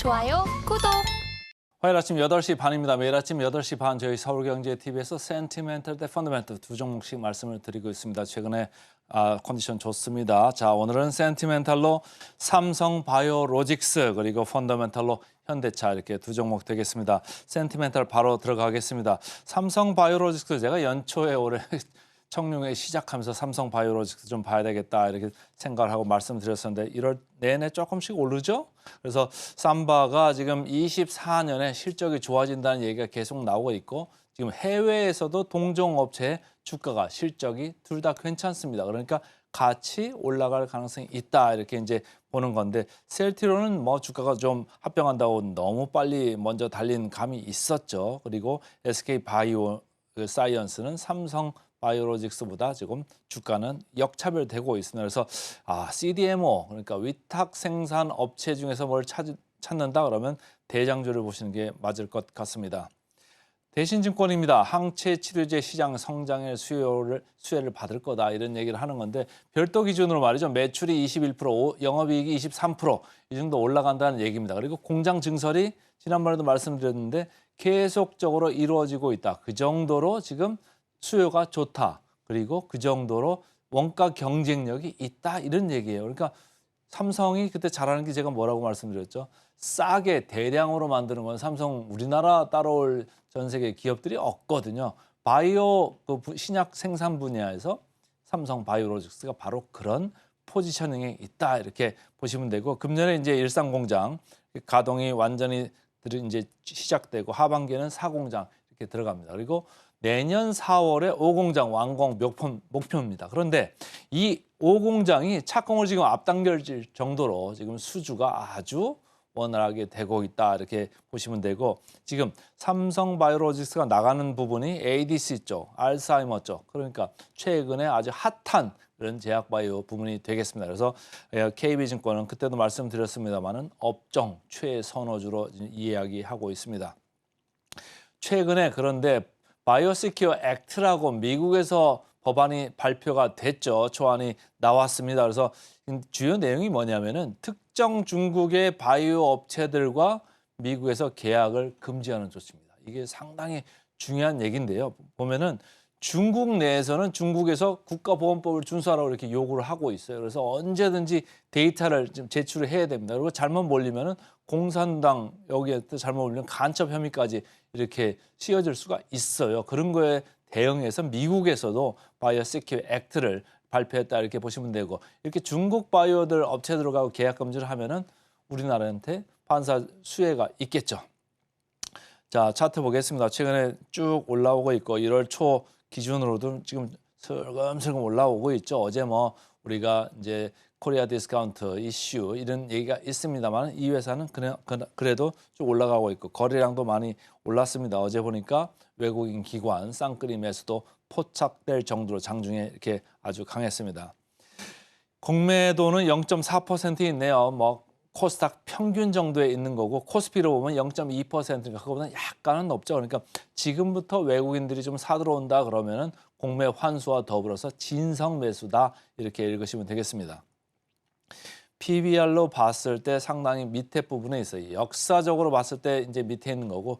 좋아요, 구독. 화요일 아침 8시 반입니다. 매일 아침 8시 반 저희 서울경제TV에서 센티멘털 대 펀더멘털 두 종목씩 말씀을 드리고 있습니다. 최근에 컨디션 좋습니다. 자, 오늘은 센티멘털로 삼성바이오로직스 그리고 펀더멘털로 현대차 이렇게 두 종목 되겠습니다. 센티멘털 바로 들어가겠습니다. 삼성바이오로직스 제가 연초에 올해 청룡회 시작하면서 삼성바이오로직스 좀 봐야 되겠다 이렇게 생각을 하고 말씀드렸었는데 1월 내내 조금씩 오르죠. 그래서 삼바가 지금 24년에 실적이 좋아진다는 얘기가 계속 나오고 있고 지금 해외에서도 동종업체의 주가가 실적이 둘 다 괜찮습니다. 그러니까 같이 올라갈 가능성이 있다 이렇게 이제 보는 건데 셀트리온은 뭐 주가가 좀 합병한다고 너무 빨리 먼저 달린 감이 있었죠. 그리고 SK바이오 사이언스는 삼성 바이오로직스보다 지금 주가는 역차별되고 있습니다. 그래서 CDMO 그러니까 위탁 생산 업체 중에서 뭘 찾는다 그러면 대장주를 보시는 게 맞을 것 같습니다. 대신증권입니다. 항체 치료제 시장 성장의 수혜를 받을 거다 이런 얘기를 하는 건데 별도 기준으로 말이죠. 매출이 21%, 영업이익이 23% 이 정도 올라간다는 얘기입니다. 그리고 공장 증설이 지난번에도 말씀드렸는데 계속적으로 이루어지고 있다. 그 정도로 지금 수요가 좋다. 그리고 그 정도로 원가 경쟁력이 있다. 이런 얘기예요. 그러니까 삼성이 그때 잘하는 게 제가 뭐라고 말씀드렸죠? 싸게 대량으로 만드는 건 삼성 우리나라 따라올 전 세계 기업들이 없거든요. 바이오 신약 생산 분야에서 삼성 바이오로직스가 바로 그런 포지셔닝에 있다. 이렇게 보시면 되고 금년에 이제 일산공장 가동이 완전히 이제 시작되고 하반기에는 4공장 이렇게 들어갑니다. 그리고 내년 4월에 5공장 완공 목표입니다. 그런데 이 5공장이 착공을 지금 앞당겨질 정도로 지금 수주가 아주 원활하게 되고 있다 이렇게 보시면 되고 지금 삼성바이오로직스가 나가는 부분이 ADC 쪽, 알츠하이머 쪽 그러니까 최근에 아주 핫한 그런 제약바이오 부분이 되겠습니다. 그래서 KB증권은 그때도 말씀드렸습니다마는 업종 최선호주로 이야기하고 있습니다. 최근에 그런데 바이오시큐어 액트라고 미국에서 법안이 발표가 됐죠. 초안이 나왔습니다. 그래서 주요 내용이 뭐냐면은 특정 중국의 바이오 업체들과 미국에서 계약을 금지하는 조치입니다. 이게 상당히 중요한 얘기인데요. 보면은 중국 내에서는 중국에서 국가보건법을 준수하라고 이렇게 요구를 하고 있어요. 그래서 언제든지 데이터를 좀 제출을 해야 됩니다. 그리고 잘못 몰리면은 공산당 여기에 또 잘못 몰리면 간첩 혐의까지 이렇게 씌워질 수가 있어요. 그런 거에 대응해서 미국에서도 바이오 시큐어 액트를 발표했다 이렇게 보시면 되고 이렇게 중국 바이오들 업체들하고 계약 금지를 하면은 우리나라한테 판사 수혜가 있겠죠. 자, 차트 보겠습니다. 최근에 쭉 올라오고 있고 1월 초 기준으로도 지금 슬금슬금 올라오고 있죠. 어제 뭐 우리가 이제 코리아 디스카운트 이슈 이런 얘기가 있습니다만 이 회사는 그래도 쭉 올라가고 있고 거래량도 많이 올랐습니다. 어제 보니까 외국인 기관 쌍끌이 매수도 포착될 정도로 장중에 이렇게 아주 강했습니다. 공매도는 0.4% 있네요. 뭐 코스닥 평균 정도에 있는 거고 코스피로 보면 0.2%니까 그거보다 약간은 높죠. 그러니까 지금부터 외국인들이 좀 사들어온다 그러면은 공매 환수와 더불어서 진성 매수다 이렇게 읽으시면 되겠습니다. PBR로 봤을 때 상당히 밑에 부분에 있어요. 역사적으로 봤을 때 이제 밑에 있는 거고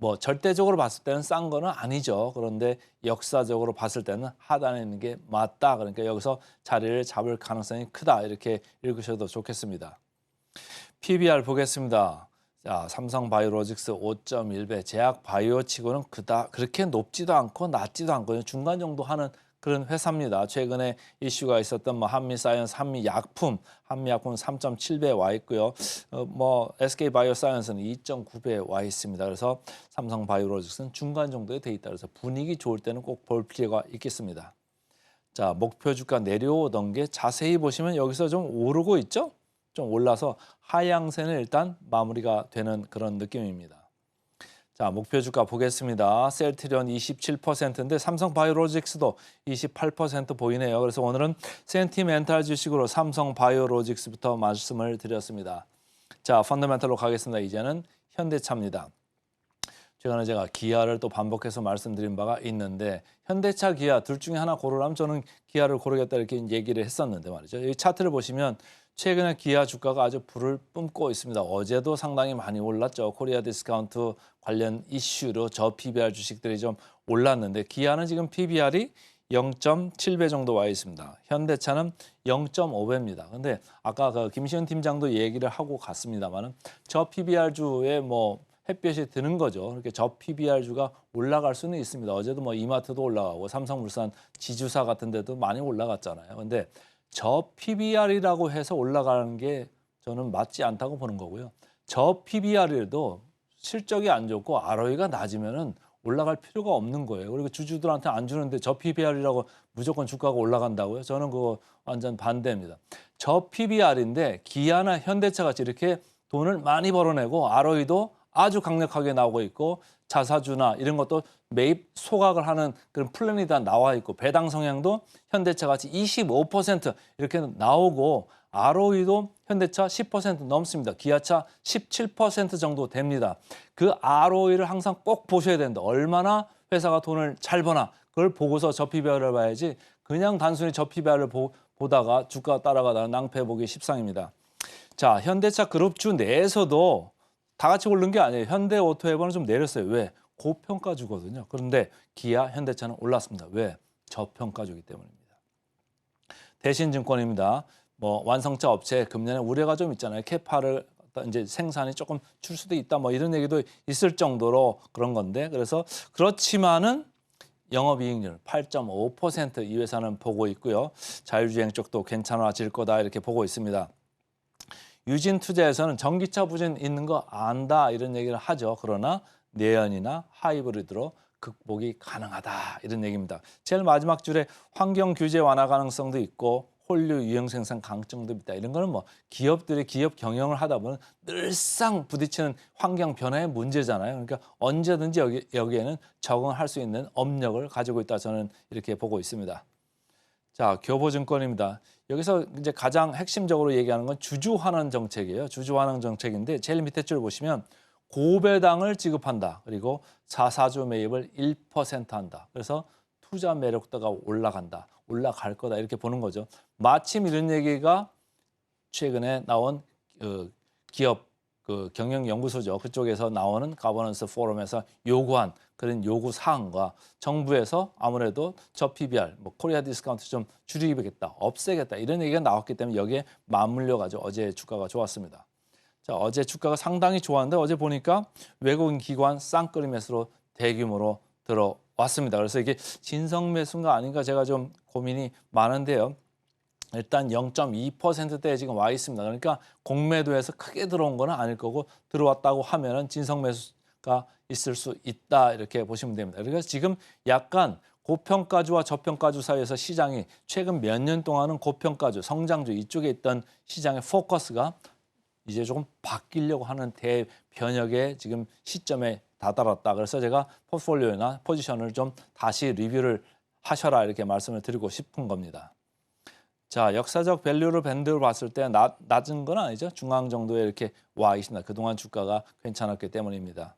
뭐 절대적으로 봤을 때는 싼 거는 아니죠. 그런데 역사적으로 봤을 때는 하단에 있는 게 맞다. 그러니까 여기서 자리를 잡을 가능성이 크다. 이렇게 읽으셔도 좋겠습니다. PBR 보겠습니다. 자, 삼성바이오로직스 5.1배, 제약바이오치고는 그렇게 높지도 않고 낮지도 않고 중간 정도 하는 그런 회사입니다. 최근에 이슈가 있었던 뭐 한미사이언스, 한미약품 3.7배 와 있고요. 뭐 SK바이오사이언스는 2.9배 와 있습니다. 그래서 삼성바이오로직스는 중간 정도에 돼 있다. 그래서 분위기 좋을 때는 꼭 볼 필요가 있겠습니다. 자, 목표 주가 내려오던 게 자세히 보시면 여기서 좀 오르고 있죠? 좀 올라서 하향세는 일단 마무리가 되는 그런 느낌입니다. 자, 목표 주가 보겠습니다. 셀트리온 27%인데 삼성바이오로직스도 28% 보이네요. 그래서 오늘은 센티멘탈 주식으로 삼성바이오로직스부터 말씀을 드렸습니다. 자, 펀더멘털로 가겠습니다. 이제는 현대차입니다. 최근에 제가 기아를 또 반복해서 말씀드린 바가 있는데 현대차, 기아 둘 중에 하나 고르라면 저는 기아를 고르겠다 이렇게 얘기를 했었는데 말이죠. 이 차트를 보시면 최근에 기아 주가가 아주 불을 뿜고 있습니다. 어제도 상당히 많이 올랐죠. 코리아 디스카운트 관련 이슈로 저 PBR 주식들이 좀 올랐는데 기아는 지금 PBR이 0.7배 정도 와 있습니다. 현대차는 0.5배입니다. 근데 아까 그 김시현 팀장도 얘기를 하고 갔습니다만은 저 PBR주에 뭐 햇볕이 드는 거죠. 이렇게 저 PBR주가 올라갈 수는 있습니다. 어제도 뭐 이마트도 올라가고 삼성물산 지주사 같은 데도 많이 올라갔잖아요. 근데 저 PBR이라고 해서 올라가는 게 저는 맞지 않다고 보는 거고요. 저 PBR에도 실적이 안 좋고 ROE가 낮으면은 올라갈 필요가 없는 거예요. 그리고 주주들한테 안 주는데 저 PBR이라고 무조건 주가가 올라간다고요? 저는 그거 완전 반대입니다. 저 PBR인데 기아나 현대차 같이 이렇게 돈을 많이 벌어내고 ROE도 아주 강력하게 나오고 있고 자사주나 이런 것도 매입 소각을 하는 그런 플랜이 다 나와 있고 배당 성향도 현대차 같이 25% 이렇게 나오고 ROE도 현대차 10% 넘습니다. 기아차 17% 정도 됩니다. 그 ROE를 항상 꼭 보셔야 된다. 얼마나 회사가 돈을 잘 버나 그걸 보고서 저 PBR을 봐야지 그냥 단순히 저 PBR을 보다가 주가 따라가다가 낭패 보기 십상입니다. 자, 현대차 그룹주 내에서도 다 같이 오른 게 아니에요. 현대오토에버는 좀 내렸어요. 왜? 고평가주거든요. 그런데 기아, 현대차는 올랐습니다. 왜? 저평가주기 때문입니다. 대신증권입니다. 뭐 완성차 업체 금년에 우려가 좀 있잖아요. 캐파를 이제 생산이 조금 줄 수도 있다. 뭐 이런 얘기도 있을 정도로 그런 건데 그래서 그렇지만은 영업이익률 8.5% 이 회사는 보고 있고요. 자율주행 쪽도 괜찮아질 거다 이렇게 보고 있습니다. 유진투자에서는 전기차 부진 있는 거 안다 이런 얘기를 하죠. 그러나 내연이나 하이브리드로 극복이 가능하다 이런 얘기입니다. 제일 마지막 줄에 환경 규제 완화 가능성도 있고 홀류 유형 생산 강점도 있다. 이런 거는 뭐 기업들이 기업 경영을 하다 보면 늘상 부딪히는 환경 변화의 문제잖아요. 그러니까 언제든지 여기에는 적응할 수 있는 업력을 가지고 있다 저는 이렇게 보고 있습니다. 자, 교보증권입니다. 여기서 이제 가장 핵심적으로 얘기하는 건 주주환원 정책이에요. 주주환원 정책인데 제일 밑에 줄 보시면 고배당을 지급한다. 그리고 자사주 매입을 1% 한다. 그래서 투자 매력도가 올라간다. 올라갈 거다. 이렇게 보는 거죠. 마침 이런 얘기가 최근에 나온 기업 경영연구소죠. 그쪽에서 나오는 가버넌스 포럼에서 요구한 그런 요구 사항과 정부에서 아무래도 저 PBR, 뭐 코리아 디스카운트 좀 줄이겠다, 없애겠다 이런 얘기가 나왔기 때문에 여기에 맞물려가지고 어제 주가가 좋았습니다. 자, 어제 주가가 상당히 좋았는데 어제 보니까 외국인 기관 쌍끌이 매수로 대규모로 들어왔습니다. 그래서 이게 진성 매수인가 아닌가 제가 좀 고민이 많은데요. 일단 0.2%대에 지금 와 있습니다. 그러니까 공매도에서 크게 들어온 건 아닐 거고 들어왔다고 하면은 진성 매수가 있을 수 있다 이렇게 보시면 됩니다. 그래서 지금 약간 고평가주와 저평가주 사이에서 시장이 최근 몇 년 동안은 고평가주, 성장주 이쪽에 있던 시장의 포커스가 이제 조금 바뀌려고 하는 대변혁의 지금 시점에 다다랐다. 그래서 제가 포트폴리오나 포지션을 좀 다시 리뷰를 하셔라 이렇게 말씀을 드리고 싶은 겁니다. 자, 역사적 밸류를 밴드로 봤을 때 낮은 건 아니죠. 중앙 정도에 이렇게 와 있습니다. 그동안 주가가 괜찮았기 때문입니다.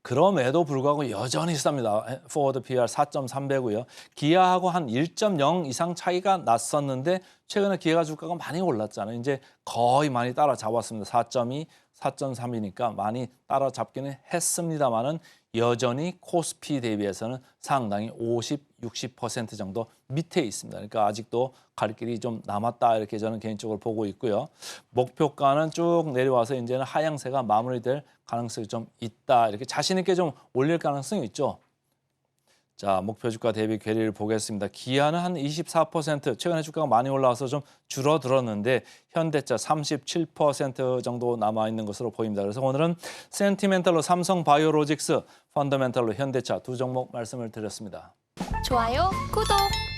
그럼에도 불구하고 여전히 쌉니다. 포워드 PR 4.3배고요. 기아하고 한 1.0 이상 차이가 났었는데 최근에 기아 주가가 많이 올랐잖아요. 이제 거의 많이 따라잡았습니다. 4.2, 4.3이니까 많이 따라잡기는 했습니다만은 여전히 코스피 대비해서는 상당히 50, 60% 정도 밑에 있습니다. 그러니까 아직도 갈 길이 좀 남았다 이렇게 저는 개인적으로 보고 있고요. 목표가는 쭉 내려와서 이제는 하향세가 마무리될 가능성이 좀 있다. 이렇게 자신 있게 좀 올릴 가능성이 있죠. 자, 목표 주가 대비 괴리를 보겠습니다. 기아는 한 24%, 최근에 주가가 많이 올라와서 좀 줄어들었는데 현대차 37% 정도 남아있는 것으로 보입니다. 그래서 오늘은 센티멘탈로 삼성 바이오로직스, 펀더멘탈로 현대차 두 종목 말씀을 드렸습니다. 좋아요, 구독!